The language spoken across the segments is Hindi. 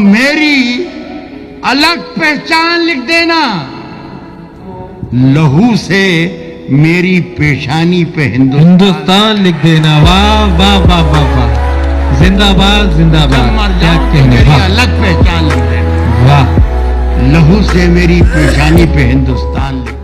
मेरी अलग पहचान लिख देना, लहू से मेरी पेशानी पे हिंदुस्तान लिख देना। वाह वाह वाह वाह वाह, जिंदाबाद जिंदाबाद। क्या कहने, मेरी वाह अलग पहचान लिख देना, वाह। लहू से मेरी पेशानी पे हिंदुस्तान लिख देना।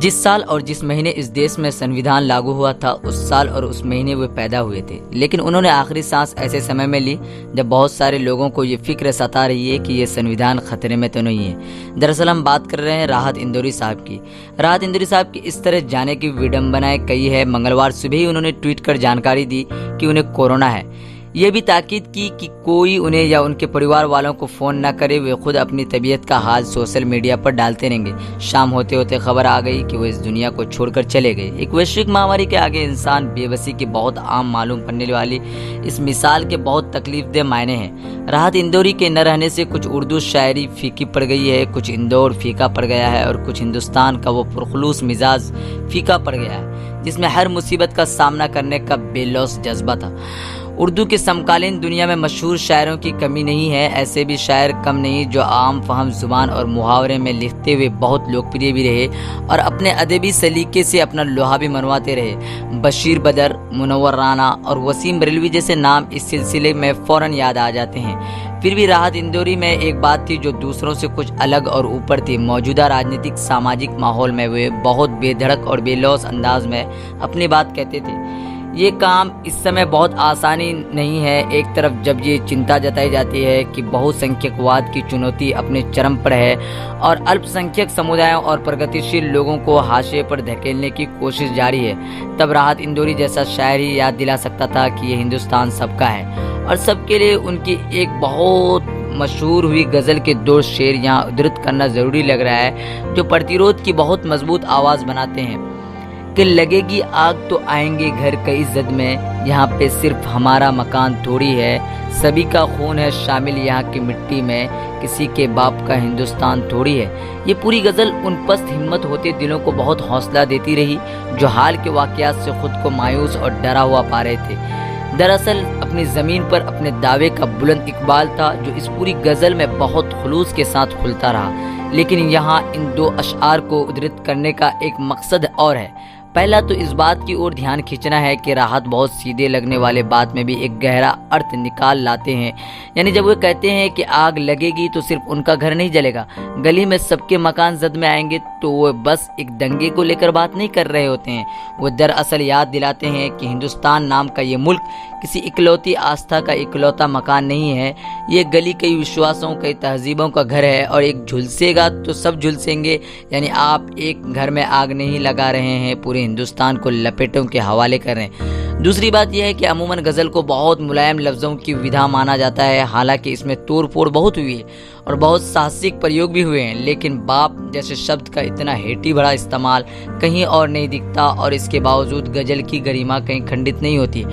जिस साल और जिस महीने इस देश में संविधान लागू हुआ था, उस साल और उस महीने वे पैदा हुए थे, लेकिन उन्होंने आखिरी सांस ऐसे समय में ली जब बहुत सारे लोगों को ये फिक्र सता रही है कि ये संविधान खतरे में तो नहीं है। दरअसल हम बात कर रहे हैं राहत इंदौरी साहब की। राहत इंदौरी साहब की इस तरह जाने की विडंबनाएं कई है। मंगलवार सुबह ही उन्होंने ट्वीट कर जानकारी दी कि उन्हें कोरोना है। ये भी ताकीद की कि कोई उन्हें या उनके परिवार वालों को फ़ोन न करे, वे खुद अपनी तबीयत का हाल सोशल मीडिया पर डालते रहेंगे। शाम होते होते खबर आ गई कि वो इस दुनिया को छोड़कर चले गए। एक वैश्विक महामारी के आगे इंसान बेबसी की बहुत आम मालूम पड़ने वाली इस मिसाल के बहुत तकलीफदेह मायने हैं। राहत इंदौरी के न रहने से कुछ उर्दू शायरी फीकी पड़ गई है, कुछ इंदौर फीका पड़ गया है और कुछ हिंदुस्तान का वो पुरखलूस मिजाज फीका पड़ गया है जिसमें हर मुसीबत का सामना करने का बेलौस जज्बा था। उर्दू के समकालीन दुनिया में मशहूर शायरों की कमी नहीं है। ऐसे भी शायर कम नहीं जो आम फहम जुबान और मुहावरे में लिखते हुए बहुत लोकप्रिय भी रहे और अपने अदबी सलीके से अपना लोहा भी मनवाते रहे। बशीर बदर, मुनव्वर राना और वसीम बरेलवी जैसे नाम इस सिलसिले में फौरन याद आ जाते हैं। फिर भी राहत इंदौरी में एक बात थी जो दूसरों से कुछ अलग और ऊपर थी। मौजूदा राजनीतिक सामाजिक माहौल में वे बहुत बेधड़क और बेलौस अंदाज में अपनी बात कहते थे। ये काम इस समय बहुत आसानी नहीं है। एक तरफ जब ये चिंता जताई जाती है कि बहुसंख्यकवाद की चुनौती अपने चरम पर है और अल्पसंख्यक समुदायों और प्रगतिशील लोगों को हाशिए पर धकेलने की कोशिश जारी है, तब राहत इंदौरी जैसा शायर ही याद दिला सकता था कि ये हिंदुस्तान सबका है और सबके लिए उनकी एक बहुत मशहूर हुई गज़ल के 2 शेर यहाँ उद्धृत करना ज़रूरी लग रहा है जो प्रतिरोध की बहुत मजबूत आवाज़ बनाते हैं कि लगेगी आग तो आएंगे घर कई जद में, यहाँ पे सिर्फ हमारा मकान थोड़ी है, सभी का खून है शामिल यहाँ की मिट्टी में, किसी के बाप का हिंदुस्तान थोड़ी है। ये पूरी गज़ल उन पस्त हिम्मत होते दिलों को बहुत हौसला देती रही जो हाल के वाक़यात से खुद को मायूस और डरा हुआ पा रहे थे। दरअसल अपनी ज़मीन पर अपने दावे का बुलंद इकबाल था जो इस पूरी गज़ल में बहुत खुलूस के साथ खुलता रहा। लेकिन यहाँ इन 2 अशआर को उद्धृत करने का एक मकसद और है। पहला तो इस बात की ओर ध्यान खींचना है कि राहत बहुत सीधे लगने वाले बात में भी एक गहरा अर्थ निकाल लाते हैं। यानी जब वे कहते हैं कि आग लगेगी तो सिर्फ उनका घर नहीं जलेगा, गली में सबके मकान जद में आएंगे, तो वो बस एक दंगे को लेकर बात नहीं कर रहे होते हैं। वो दरअसल याद दिलाते हैं कि हिंदुस्तान नाम का ये मुल्क किसी इकलौती आस्था का इकलौता मकान नहीं है। ये गली कई विश्वासों, कई तहजीबों का घर है और एक झुलसेगा तो सब झुलसेंगे। यानी आप एक घर में आग नहीं लगा रहे हैं, पूरे हिंदुस्तान को लपेटों के हवाले कर रहे हैं। दूसरी बात यह है कि अमूमन गज़ल को बहुत मुलायम लफ्ज़ों की विधा माना जाता है। हालांकि इसमें तोड़ फोड़ बहुत हुई है और बहुत साहसिक प्रयोग भी हुए हैं, लेकिन बाप जैसे शब्द का इतना हेठी भरा इस्तेमाल कहीं और नहीं दिखता और इसके बावजूद गज़ल की गरिमा कहीं खंडित नहीं होती।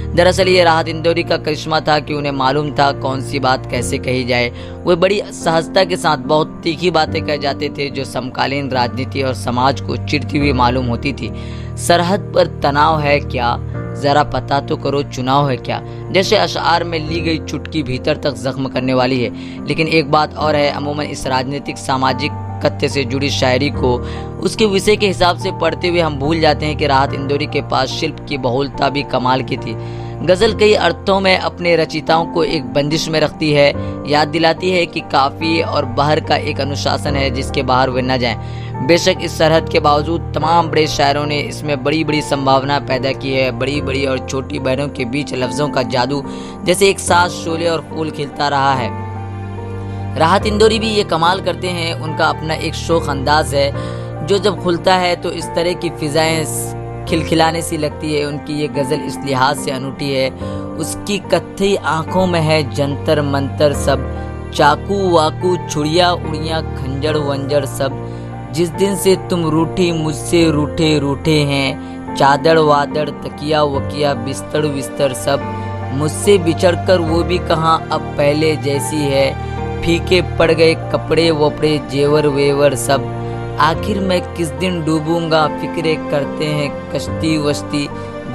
दरअसल ये राहत इंदौरी का करिश्मा था कि उन्हें मालूम था कौन सी बात कैसे कही जाए। वे बड़ी सहजता के साथ बहुत तीखी बातें कह जाते थे जो समकालीन राजनीति और समाज को चिढ़ती हुई मालूम होती थी। सरहद पर तनाव है क्या, जरा पता तो करो चुनाव है क्या, जैसे अशआर में ली गई चुटकी भीतर तक जख्म करने वाली है। लेकिन एक बात और है, अमूमन इस राजनीतिक सामाजिक कत्ते से जुड़ी शायरी को उसके विषय के हिसाब से पढ़ते हुए हम भूल जाते हैं कि राहत इंदौरी के पास शिल्प की बहुलता भी कमाल की थी। गज़ल कई अर्थों में अपने रचयिताओं को एक बंदिश में रखती है, याद दिलाती है कि काफ़ी और बहर का एक अनुशासन है जिसके बाहर वे न जाएं। बेशक इस सरहद के बावजूद तमाम बड़े शायरों ने इसमें बड़ी बड़ी संभावना पैदा की है। बड़ी बड़ी और छोटी बहनों के बीच लफ्ज़ों का जादू जैसे एक साथ शोले और फूल खिलता रहा है। राहत इंदौरी भी ये कमाल करते हैं। उनका अपना एक शोख अंदाज है जो जब खुलता है तो इस तरह की फिजाएं खिलखिलाने सी लगती है। उनकी ये गज़ल इस लिहाज से अनूठी है, उसकी कत्थई आंखों में है जंतर मंतर सब, चाकू वाकू छुड़िया उड़िया खंजर वंजर सब, जिस दिन से तुम रूठी मुझसे रूठे रूठे हैं, चादर वादर तकिया वकिया बिस्तर विस्तर सब, मुझसे बिछड़कर वो भी कहाँ अब पहले जैसी है, फीके पड़ गए कपड़े वपड़े जेवर वेवर सब, आखिर मैं किस दिन डूबूंगा फिक्रे करते हैं कश्ती वश्ती,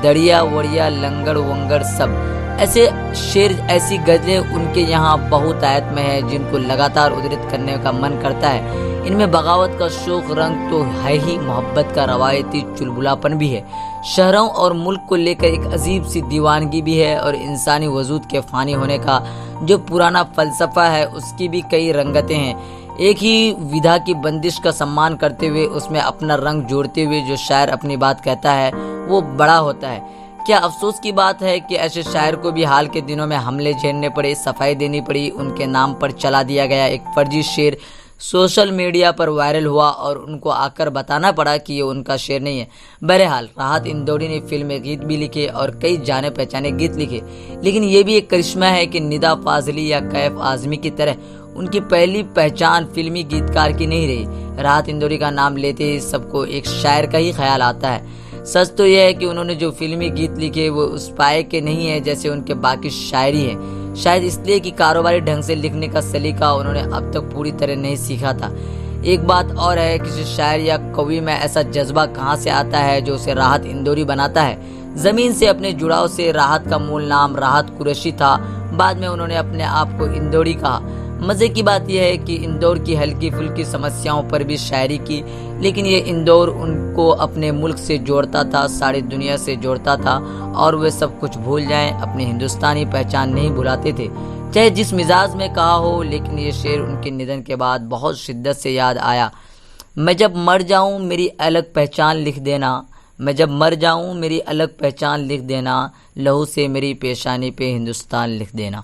दरिया वड़िया लंगर वंगर सब। ऐसे शेर, ऐसी गजलें उनके यहाँ बहुत आयत में है जिनको लगातार उद्धृत करने का मन करता है। इनमें बगावत का शौक, रंग तो है ही, मोहब्बत का रवायती चुलबुलापन भी है, शहरों और मुल्क को लेकर एक अजीब सी दीवानगी भी है, और इंसानी वजूद के फानी होने का जो पुराना फलसफा है उसकी भी कई रंगतें हैं। एक ही विधा की बंदिश का सम्मान करते हुए उसमें अपना रंग जोड़ते हुए जो शायर अपनी बात कहता है वो बड़ा होता है। क्या अफसोस की बात है कि ऐसे शायर को भी हाल के दिनों में हमले झेलने पड़े, सफाई देनी पड़ी। उनके नाम पर चला दिया गया एक फर्जी शेर सोशल मीडिया पर वायरल हुआ और उनको आकर बताना पड़ा कि ये उनका शेर नहीं है। बहरहाल राहत इंदौरी ने फिल्म गीत भी लिखे और कई जाने पहचाने गीत लिखे, लेकिन ये भी एक करिश्मा है कि निदा फाजली या कैफ आजमी की तरह उनकी पहली पहचान फिल्मी गीतकार की नहीं रही। राहत इंदौरी का नाम लेते ही सबको एक शायर का ही ख्याल आता है। सच तो यह है कि उन्होंने जो फिल्मी गीत लिखे वो उस पाए के नहीं है जैसे उनके बाकी शायरी है, शायद इसलिए कि कारोबारी ढंग से लिखने का सलीका उन्होंने अब तक पूरी तरह नहीं सीखा था। एक बात और है, किसी शायर या कवि में ऐसा जज्बा कहाँ से आता है जो उसे राहत इंदौरी बनाता है। जमीन से अपने जुड़ाव से राहत का मूल नाम राहत कुरैशी था, बाद में उन्होंने अपने आप को इंदौरी कहा। मजे की बात यह है कि इंदौर की हल्की फुल्की समस्याओं पर भी शायरी की, लेकिन ये इंदौर उनको अपने मुल्क से जोड़ता था, सारी दुनिया से जोड़ता था, और वे सब कुछ भूल जाएं, अपनी हिंदुस्तानी पहचान नहीं भुलाते थे, चाहे जिस मिजाज में कहा हो। लेकिन ये शेर उनके निधन के बाद बहुत शिद्दत से याद आया। मैं जब मर जाऊं मेरी अलग पहचान लिख देना, मैं जब मर जाऊं मेरी अलग पहचान लिख देना, लहू से मेरी पेशानी पे हिंदुस्तान लिख देना।